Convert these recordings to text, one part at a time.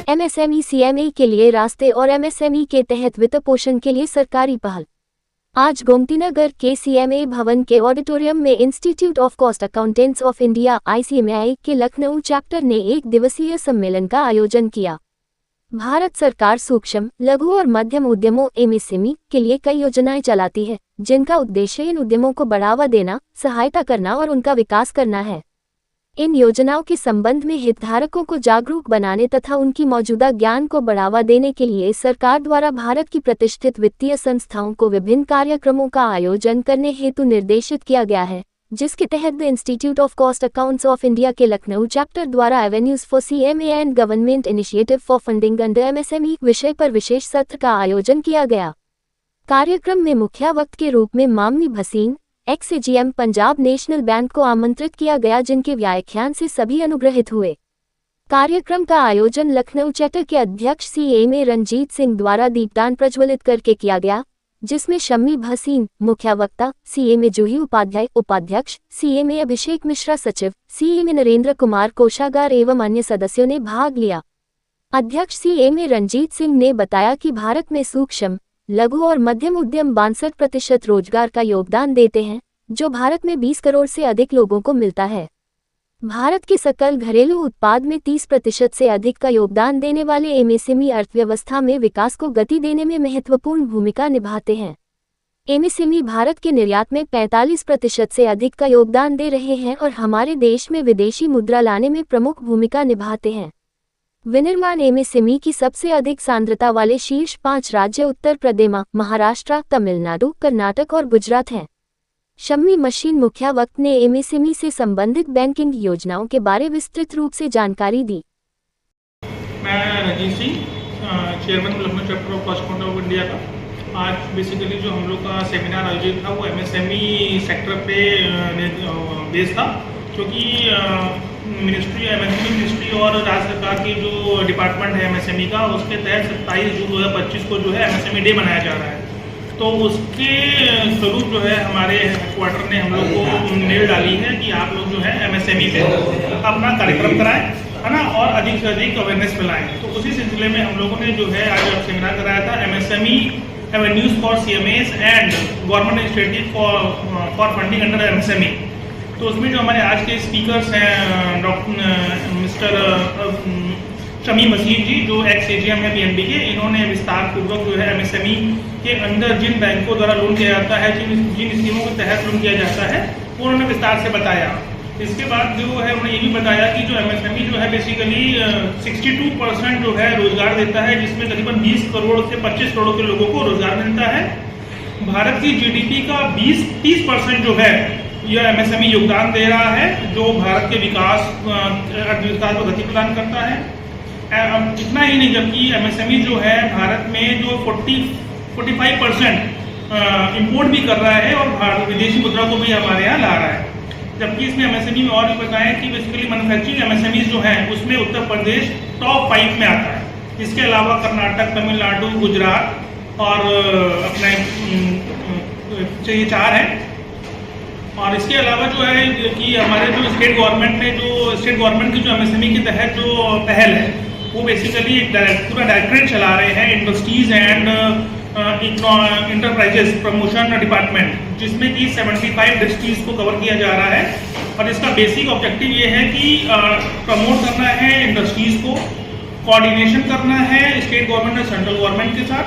MSME CME के लिए रास्ते और एमएसएमई के तहत वित्त पोषण के लिए सरकारी पहल। आज गोमतीनगर के सीएमए भवन के ऑडिटोरियम में institute of cost accountants of India (ICMAI) के लखनऊ चैप्टर ने एक दिवसीय सम्मेलन का आयोजन किया। भारत सरकार सूक्ष्म, लघु और मध्यम उद्यमों (एमएसएमई) के लिए कई योजनाएं चलाती है, जिनका उद्देश्य इन उद्यमों को बढ़ावा देना, सहायता करना और उनका विकास करना है। इन योजनाओं के संबंध में हितधारकों को जागरूक बनाने तथा उनकी मौजूदा ज्ञान को बढ़ावा देने के लिए सरकार द्वारा भारत की प्रतिष्ठित वित्तीय संस्थाओं को विभिन्न कार्यक्रमों का आयोजन करने हेतु निर्देशित किया गया है, जिसके तहत the institute of cost accounts of India के लखनऊ चैप्टर द्वारा avenues for CMA and government initiative for funding under MSME विषय पर विशेष सत्र का आयोजन किया गया। कार्यक्रम में मुख्य वक्ता के रूप में Mamni Bhasin, ex AGM Punjab National Bank को आमंत्रित किया गया, जिनके व्याख्यान से सभी अनुग्रहित हुए। कार्यक्रम का आयोजन लखनऊ चैप्टर के अध्यक्ष सीएमए रंजीत सिंह द्वारा दीपदान प्रज्वलित करके किया गया, जिसमें शम्मी भसीन मुख्य वक्ता, सीएमए जूही उपाध्याय उपाध्यक्ष, सीएमए अभिषेक मिश्रा सचिव, सीएमए नरेंद्र कुमार कोषागार एवं अन्य सदस्यों ने भाग लिया। अध्यक्ष सीएमए रंजीत सिंह ने बताया कि भारत में सूक्ष्म, लघु और मध्यम उद्यम 62% रोजगार का योगदान देते हैं, जो भारत में 20 करोड़ से अधिक लोगों को मिलता है। भारत के सकल घरेलू उत्पाद में 30% से अधिक का योगदान देने वाले एमएसएमई अर्थव्यवस्था में विकास को गति देने में महत्वपूर्ण भूमिका निभाते हैं। एमएसएमई भारत के निर्यात में 45% से अधिक का योगदान दे रहे हैं और हमारे देश में विदेशी मुद्रा लाने में प्रमुख भूमिका निभाते हैं। विनिर्माण एमएसएमई की सबसे अधिक सांद्रता वाले शीर्ष 5 राज्य उत्तर प्रदेश, महाराष्ट्र, तमिलनाडु, कर्नाटक और गुजरात हैं। शम्मी मशीन मुख्य वक्ता ने एमएसएमई से संबंधित बैंकिंग योजनाओं के बारे विस्तृत रूप से जानकारी दी। मैं Ranjit Singh, chairman Lucknow chapter of cost accountant of India का। आज बेसिकली जो हम लोग का सेमिनार आयोजित था वो एमएसएमई सेक्टर पे बेस था, क्योंकि मिनिस्ट्री और राज्य सरकार की जो डिपार्टमेंट है एमएसएमई का, उसके तहत 27 जून 2025 को जो है एमएसएमई डे मनाया जा रहा है। तो उसके स्वरूप जो है हमारे हेडक्वार्टर ने हम लोग को मेल डाली है कि आप लोग जो है एमएसएमई पे अपना कार्यक्रम कराएं, है ना, और अधिक से अधिक अवेयरनेस फैलाएं। तो उसी सिलसिले में हम लोगों ने जो है आज सेमिनार कराया था, MSME avenues for CMS and government initiative for funding under MSME. तो उसमें जो हमारे आज के स्पीकर्स हैं डॉक्टर मिस्टर शम्मी मसीह जी, जो एक्स-एजीएम है पीएनबी के, इन्होंने विस्तार पूर्वक जो है एमएसएमई के अंदर जिन बैंकों द्वारा लोन किया जाता है, जिन स्कीमों के तहत लोन किया जाता है, वो उन्होंने विस्तार से बताया। इसके बाद जो है उन्होंने ये भी बताया कि जो एमएसएमई जो है बेसिकली 62% जो है रोजगार देता है, जिसमें करीबन 20 करोड़ से 25 करोड़ के लोगों को रोजगार मिलता है। भारत की जीडीपी का 20-30% जो है यह एमएसएमई योगदान दे रहा है, जो भारत के अर्थव्यवस्था को गति प्रदान करता है। इतना ही नहीं, जबकि एमएसएमई जो है भारत में जो 45% इंपोर्ट भी कर रहा है और विदेशी मुद्रा को भी हमारे यहाँ ला रहा है। जबकि इसमें एमएसएमई में और भी बताया कि बेसिकली मैन्युफैक्चरिंग एमएसएमई जो है उसमें उत्तर प्रदेश टॉप 5 में आता है। इसके अलावा कर्नाटक, तमिलनाडु, गुजरात और अपना ये 4 है। और इसके अलावा जो है कि हमारे जो स्टेट गवर्नमेंट की जो एमएसएमई के तहत जो पहल है, वो बेसिकली पूरा डायरेक्टरेट चला रहे हैं, industries and enterprises promotion department, जिसमें कि 75 इंडस्ट्रीज को कवर किया जा रहा है। और इसका बेसिक ऑब्जेक्टिव ये है कि प्रमोट करना है इंडस्ट्रीज को, कोऑर्डिनेशन करना है स्टेट गवर्नमेंट और सेंट्रल गवर्नमेंट के साथ,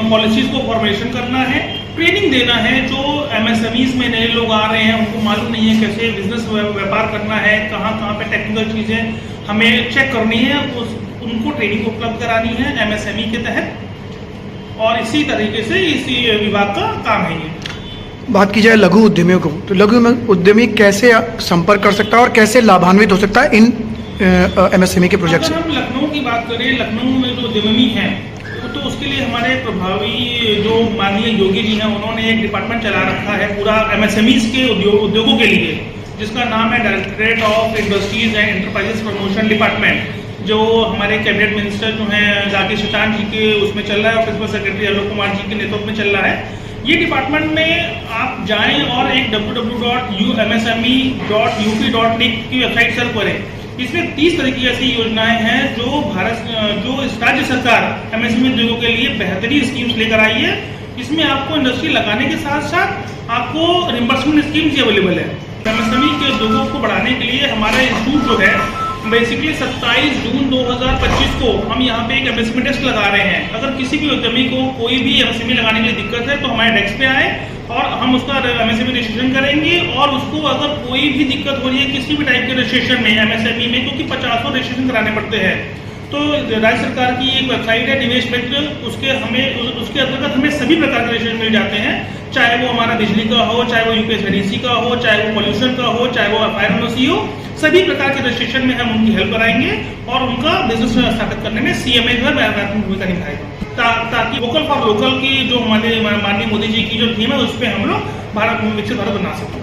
पॉलिसीज को फॉर्मुलेशन करना है, ट्रेनिंग देना है। जो एमएसएमईज में नए लोग आ रहे हैं, उनको मालूम नहीं है कैसे बिजनेस व्यापार करना है, कहाँ पे टेक्निकल चीज़ें हमें चेक करनी है, उनको ट्रेनिंग उपलब्ध करानी है एमएसएमई के तहत। और इसी तरीके से इसी विभाग का काम है ये। बात की जाए लघु उद्यमियों को, तो लघु उद्यमी कैसे संपर्क कर सकता है और कैसे लाभान्वित हो सकता है इन एमएसएमई के प्रोजेक्ट से? अगर हम लखनऊ की बात करें, लखनऊ में जो उद्यमी हैं, तो उसके लिए हमारे प्रभावी जो माननीय योगी जी हैं, उन्होंने एक डिपार्टमेंट चला रखा है पूरा एमएसएमईज के उद्योगों के लिए, जिसका नाम है directorate of industries and enterprises promotion department, जो हमारे कैबिनेट मिनिस्टर जो हैं राकेश शतान जी के उसमें चल रहा है और प्रिंसिपल सेक्रेटरी आलोक कुमार जी के नेतृत्व में चल रहा है। ये डिपार्टमेंट में आप जाएं और एक www.umsme.up.nic की वेबसाइट सर्च करें। इसमें 30 तरह की ऐसी योजनाएं हैं जो राज्य सरकार एमएसएमई उद्योगों के लिए बेहतरीन स्कीम्स लेकर आई है। इसमें आपको इंडस्ट्री लगाने के साथ साथ आपको रिम्बर्समेंट स्कीम्स अवेलेबल है। एमएसएमई के उद्योगों को बढ़ाने के लिए हमारा इंस्टीट्यूट जो है बेसिकली 27 जून 2025 को हम यहाँ पे एक एमएसएमई टेस्ट लगा रहे हैं। अगर किसी भी उद्यमी को कोई भी एमएसएमई लगाने के लिए दिक्कत है तो हमारे डेस्क पे आए और हम उसका एमएसएमई रजिस्ट्रेशन करेंगे। और उसको अगर कोई भी दिक्कत हो रही है किसी भी टाइप के रजिस्ट्रेशन में एमएसएमई में, क्योंकि 50 रजिस्ट्रेशन कराने पड़ते हैं, तो राज्य सरकार की एक वेबसाइट है निवेश मित्र, उसके अंतर्गत हमें सभी प्रकार के रजिस्ट्रेशन मिल जाते हैं, चाहे वो हमारा बिजली का हो, चाहे वो यूपीएसडीसी का हो, चाहे वो पॉल्यूशन का हो, चाहे वो FIR हो, सभी प्रकार के रजिस्ट्रेशन में हम उनकी हेल्प कराएंगे और उनका बिजनेस स्थापित करने में CMA जो है महत्वपूर्ण भूमिका निभाएगा, ताकि वोकल फॉर लोकल की जो हमारे माननीय मोदी जी की जो थीम है उस पर हम लोग विकसित भारत बना सकें।